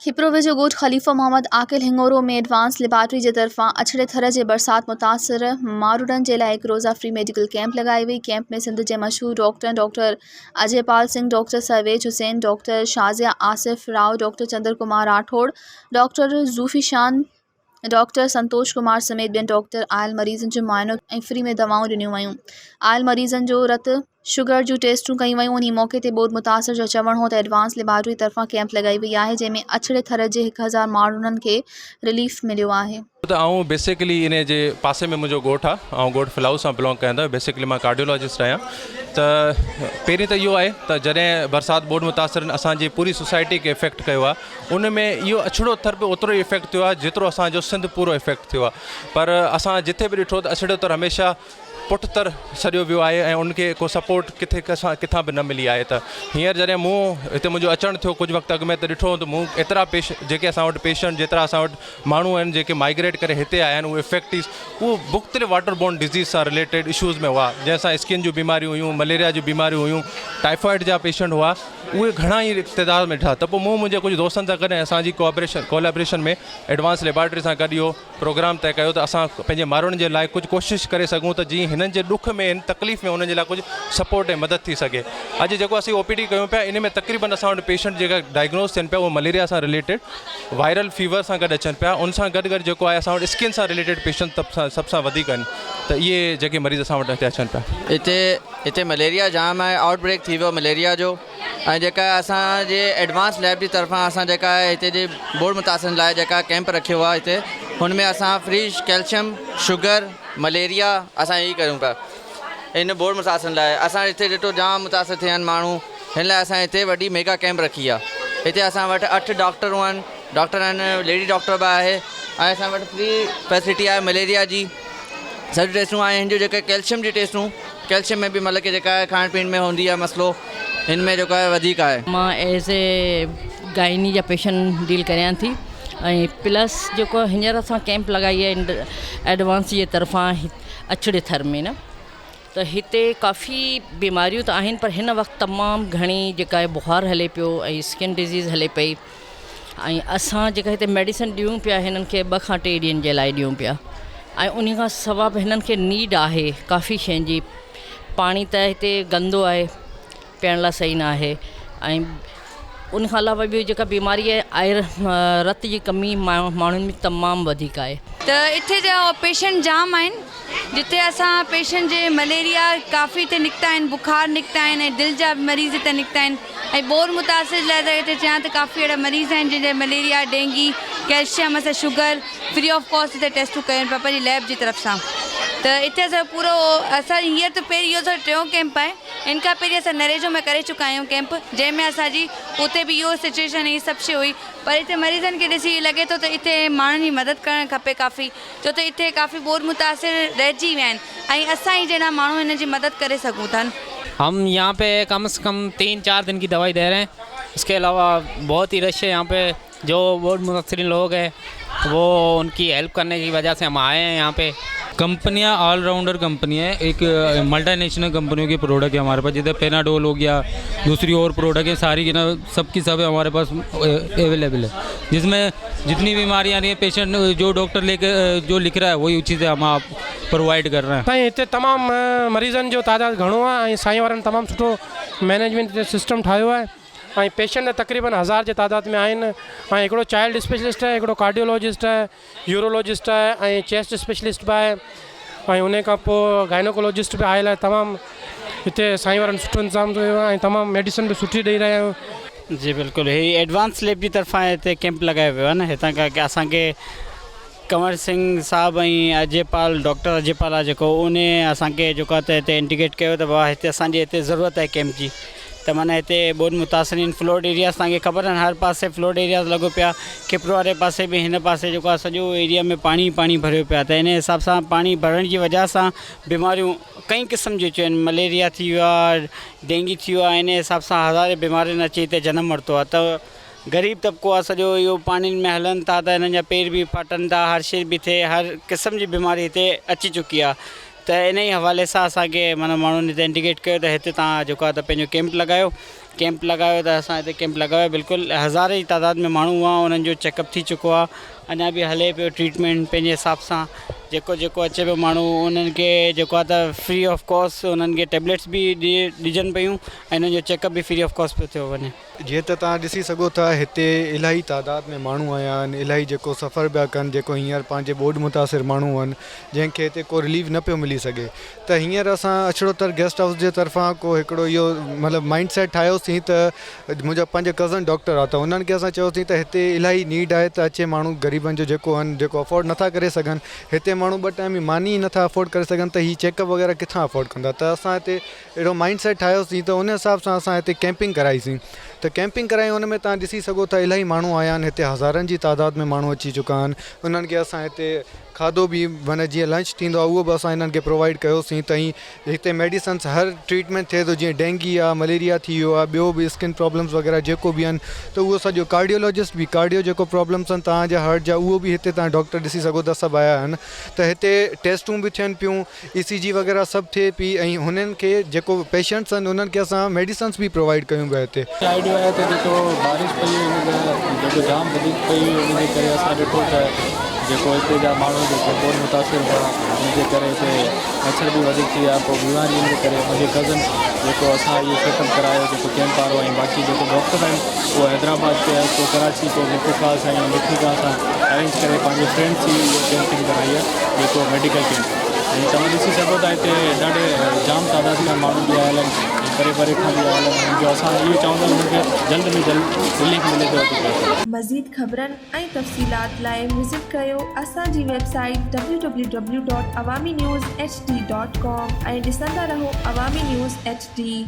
हिप्रो वेझो ॻोठ ख़लीफ़ा मोहम्मद आकिल हिंगोरो में एडवांस लेबार्टरी जे तरफ़ां अछड़े थर जे बरसात मुतासिर मारूडन जे लाइ हिकु रोज़ा फ्री मेडिकल कैंप लगाई वई। कैंप में सिंध जे मशहूर doctor Ajaypal Singh, doctor Parvez Hussain, doctor Shazia Asif Rao, doctor Chandra Kumar Rathore, doctor Zoofishan, doctor Santosh Kumar समेत ॿियनि डॉक्टर आयल मरीज़नि जो मुआइनो ऐं फ्री में दवाऊं ॾिनियूं वयूं। आयल मरीज़नि जो रत शुगर जूं टेस्टूं कयूं वयूं। उन मौक़े ते ॿोॾि मुतासिर जो चवणु हो त एडवांस लेबार्टरी तरफ़ां कैंप लगाई वई आहे, जंहिंमें अछड़े थर जे 1000 माण्हुनि खे रिलीफ मिलियो आहे। तो बेसिकली इन जे पासे में मुझो ॻोठ आहे। ॻोठ फिलाऊ सां बिलोंग कंदो। बेसिकली मैं कार्डियोलॉजिस्ट आहियां। तो पहिरीं तो इहो आहे त जॾहिं बरसात बोर्ड मुतासिर असांजी पूरी सोसाइटी खे इफेक्ट कयो आहे, उन में इहो अछड़ो थर बि ओतिरो ई इफेक्ट थियो आहे जेतिरो असांजो सिंध पूरो इफेक्ट थियो आहे। पर असां जिथे बि ॾिठो त अछड़ो थर हमेशह पुठितर सॼो वियो आहे ऐं उनखे को सपोर्ट किथां बि न मिली आहे। त हींअर जॾहिं मूं हिते मुंहिंजो अचणु थियो कुझु वक़्तु अॻु में, त ॾिठो त मूं एतिरा जेके असां वटि पेशेंट जेतिरा असां वटि माण्हू आहिनि जेके माइग्रेट करे हिते आया आहिनि, उहे इफेक्टिस उहो मुख़्तलिफ़ वाटरबोर्न डिज़ीज़ सां रिलेटेड इशूज़ में हुआ, जंहिंसां स्किन जूं बीमारियूं हुयूं, मलेरिया जूं बीमारियूं हुयूं, टाइफॉइड जा पेशेंट हुआ। उहे घणा ई इक़्तिदार में ॾिठा। त पोइ मूं मुंहिंजे कुझु दोस्तनि सां गॾु असांजी कोलैबोरेशन में एडवांस लेबार्टरी सां गॾु इहो प्रोग्राम तय कयो त असां पंहिंजे माण्हुनि जे लाइ कुझु कोशिशि करे सघूं त जीअं हिननि जे ॾुख में तकलीफ़ में उन्हनि जे लाइ कुझु सपोर्ट ऐं मदद थी सघे। अॼु जेको असीं OPD कयूं पिया, इन में तक़रीबन असां वटि पेशेंट जेका डायग्नोस थियनि पिया उहो मलेरिया सां रिलेटेड, वायरल फीवर सां गॾु अचनि पिया। उन सां गॾु जेको आहे असां वटि स्किन सां रिलेटेड पेशेंट सभ सां वधीक आहिनि। त इहे जेके मरीज़ असां वटि हिते अचनि पिया। हिते मलेरिया जाम आहे, आउटब्रेक थी वियो मलेरिया जो। ऐं जेका असांजे एडवांस लैब जी तरफ़ां असां जेका हिते जे बोर्ड मुतासिर लाइ जेका कैंप रखियो आहे हिते, हुन में असां फ्री कैल्शियम, शुगर, मलेरिया असां इहे कयूं पिया। इन बोर्ड मुतासिर लाइ असां हिते ॾिठो जाम मुतासिर थिया आहिनि माण्हू, हिन लाइ असां हिते वॾी मेगा कैंप रखी आहे। हिते असां वटि 8 डॉक्टर आहिनि, लेडी डॉक्टर बि आहे ऐं असां वटि फ्री फैसिलिटी आहे मलेरिया जी सभु टेस्टूं आहिनि। हिन जो जेके कैल्शियम जी टेस्टूं, कैल्शियम में बि मतिलबु की जेका आहे खाइण पीअण में हूंदी आहे मसइलो, हिन में जेको आहे वधीक आहे। मां एज़ ए गाइनी जा पेशेंट डील करियां थी ऐं प्लस जेको हींअर असां कैंप लॻाई आहे एडवांस जे तरफ़ां अछड़े थर में न, त हिते काफ़ी बीमारियूं त आहिनि, पर हिन वक़्तु तमामु घणी जेका आहे बुखार हले पियो ऐं स्किन डिज़ीज़ हले पई। ऐं असां जेका हिते मेडिसिन ॾियूं पिया हिननि खे 2 खां 3 ॾींहंनि जे लाइ ॾियूं पिया। ऐं उन खां सवाइ हिननि खे नीड आहे काफ़ी शयुनि जी। पाणी त हिते गंदो आहे, पीअण लाइ सही न आहे। ऐं उन खां अलावा ॿियो जेका बीमारी आहे रत जी कमी माण्हुनि में तमामु वधीक आहे। त हिते जा पेशेंट जाम आहिनि, जिते असां पेशेंट जे मलेरिया काफ़ी हिते निकिता आहिनि, बुखार निकिता आहिनि ऐं दिलि जा मरीज़ हिते निकिता आहिनि। ऐं बोर मुतासिर लाइ त हिते चयां त काफ़ी अहिड़ा मरीज़ आहिनि जंहिंजे मलेरिया, डेंगी, कैल्शियम, असां शुगर फ्री ऑफ कॉस्ट हिते टेस्टूं कयूं पिया पंहिंजी लैब जी तरफ़ सां। त हिते असां पूरो असां हींअर त पहिरीं इहो असां 3 कैंप आहे। इन खां पहिरीं असां नरेजो में करे चुका आहियूं कैंप, जंहिंमें असांजी उते बि इहो सिचुएशन इहे सभु शइ हुई। पर हिते मरीज़नि खे ॾिसी लॻे थो त हिते माण्हुनि जी मदद करणु खपे काफ़ी, छो त हिते काफ़ी बोर मुतासिर रहिजी विया आहिनि ऐं असां ई जहिड़ा माण्हू हिन जी मदद करे सघूं था। हम यहाँ पे कम से कम 3-4 दिन की दवाई दे रहे हैं। इसके अलावा बहुत ही रश है यहाँ पे। जो बोर्ड मुतासिर लोग हैं वो उनकी हेल्प करने की वजह से हम आए हैं यहाँ पे। कंपनियाँ ऑलराउंडर कंपनी है, एक मल्टीनेशनल कंपनियों के प्रोडक्ट है हमारे पास, जैसे पेनाडोल हो गया, दूसरी और प्रोडक्ट है सारी की ना सबकी सब हमारे पास अवेलेबल है, जिसमें जितनी बीमारियाँ रही है पेशेंट जो डॉक्टर लेके जो लिख रहा है वही चीज़ें हम आप प्रोवाइड कर रहे हैं। साईं हिते तमामु मरीज़नि जो तादाद घणो आहे ऐं साईं वारनि तमामु सुठो मैनेजमेंट सिस्टम ठाहियो आहे ऐं पेशेंट तक़रीबन 1000 जे तादाद में आहिनि। ऐं हिकिड़ो चाइल्ड स्पेशलिस्ट आहे, हिकिड़ो कार्डियोलॉजिस्ट आहे, यूरोलॉजिस्ट आहे ऐं चेस्ट स्पेशलिस्ट बि आहे ऐं उन खां पोइ गाइनोकोलॉजिस्ट बि आयल आहे। तमामु हिते साईं वारनि सुठो इंतज़ाम कयो आहे ऐं तमामु मेडिसिन बि सुठी ॾेई रहिया आहियूं। जी बिल्कुलु, ही एडवांस लैब जी तरफ़ां हिते कैंप लॻायो वियो आहे न। हितां खां की असांखे कंवर सिंह साहब ऐं अजयपाल, डॉक्टर अजयपाल आहे जेको, उन असांखे जेको आहे त हिते इंडिकेट कयो त भाउ हिते असांजे हिते ज़रूरत आहे कैंप जी। त माना हिते बोर्ड मुतासिरीन फ्लोड एरियाज़ तव्हांखे ख़बर आहिनि, हर पासे फ्लोड एरियाज़ लॻो पिया। किपरो वारे पासे बि हिन पासे जेको आहे सॼो एरिया में पाणी भरियो पिया। त इन हिसाब सां पाणी भरण जी वजह सां बीमारियूं कई क़िस्म जूं अची आहिनि। मलेरिया थी वियो आहे, डेंगी थी वियो आहे। इन हिसाब सां हज़ारे बीमारियुनि अची हिते जनमु वरितो आहे। त ग़रीब तबिको आहे सॼो इहो पाणिनि में हलनि था त हिननि जा पेर बि फाटनि था, हर शइ बि थिए, हर क़िस्म जी बीमारी हिते अची चुकी आहे। त इन ई हवाले सां असांखे माना माण्हुनि हिते इंडिकेट कयो त हिते तव्हां जेको आहे त पंहिंजो कैंप लॻायो कैंप लगायो त असां हिते कैंप लगायो बिल्कुलु हज़ारे जी तादाद में माण्हू हुआ उन्हनि जो चेकअप थी चुको आहे अञा बि हले पियो ट्रीटमेंट पंहिंजे हिसाब सां जेको अचे पियो माण्हू उन्हनि खे जेको आहे त फ्री ऑफ कॉस्ट उन्हनि खे टेबलेट्स बि ॾिजनि पियूं ऐं हिननि जो चेकअप बि फ्री ऑफ कॉस्ट पियो थियो वञे। जीअं त तव्हां ॾिसी सघो था हिते इलाही तादाद में माण्हू आया आहिनि इलाही जेको सफ़र पिया कनि जेको हींअर पंहिंजे बोर्ड मुतासिर माण्हू आहिनि जंहिंखे हिते को रिलीफ न पियो मिली सघे त हींअर असां अछड़ोतर गेस्ट हाउस जे तरफ़ां को हिकिड़ो इहो मतिलबु माइंड सेट ठाहियोसीं त मुंहिंजा पंज कज़न डॉक्टर आहे त उन्हनि खे असां चयोसीं त हिते इलाही नीड आहे त अचे माण्हू ग़रीबनि जो जेको आहिनि जेको अफोर्ड नथा करे सघनि हिते माण्हू ॿ टाइम मानी ई नथा अफोर्ड करे सघनि त हीअ चेकअप वग़ैरह किथां अफोर्ड कंदा त असां हिते अहिड़ो माइंड सेट ठाहियोसीं त उन हिसाब सां असां हिते कैंपिंग कराईसीं त कैंपिंग कराई हुन में तव्हां ॾिसी सघो था इलाही माण्हू आया आहिनि हिते हज़ारनि जी तादाद में माण्हू अची चुका आहिनि उन्हनि खे असां हिते खाधो बि माना जीअं लंच थींदो आहे उहो बि असां हिननि खे प्रोवाइड कयोसीं त हिते मेडिसन्स हर ट्रीटमेंट थिए थो जीअं डेंगी आहे मलेरिया थी वियो आहे ॿियो बि स्किन प्रॉब्लम्स वग़ैरह जेको बि आहिनि त उहो सॼो कार्डियोलॉजिस्ट बि कार्डियो जेको प्रॉब्लम्स आहिनि तव्हांजा हार्ट जा उहो बि हिते तव्हां डॉक्टर ॾिसी सघो था सभु आया आहिनि त हिते टेस्टूं बि थियनि पियूं ECG वग़ैरह सभु थिए पई ऐं हुननि खे जेको पेशेंट्स आहिनि उन्हनि खे असां मेडिसन्स बि प्रोवाइड कयूं पिया हिते। आइडियो आहे त जेको बारिश पई जेको जाम वधीक पई उनजे करे असां ॾिठो त जेको हिते जा माण्हू जेको बोर्ड मुतासिर हुआ उनजे करे हिते मच्छर बि वधीक थी विया पोइ बीमारियुनि जे करे मुंहिंजे कज़न जेको असां इहो सेटअप करायो जेको कैंप वारो ऐं बाक़ी जेको डॉक्टर आहिनि उहो हैदराबाद ते आहे को कराची को लिखिका सां ऐं लिखिका सां अरेंज करे पंहिंजे फ्रेंड्स जी इहो कैंपिंग कराई आहे जेको मेडिकल कैंप ऐं तव्हां ॾिसी सघो था हिते ॾाढे जाम तादाद में माण्हू बि आयल आहिनि परे परे खां बि आयल आहिनि जो असां इहो चवंदा आहियूं कि जल्द में जल्द रिलीफ मिले थो। मज़ीद ख़बरनि ऐं तफ़सीलात लाइ विज़िट कयो असांजी वेबसाइट www.awamiNewsHD.com ऐं ॾिसंदा रहो अवामी न्यूज़ HD।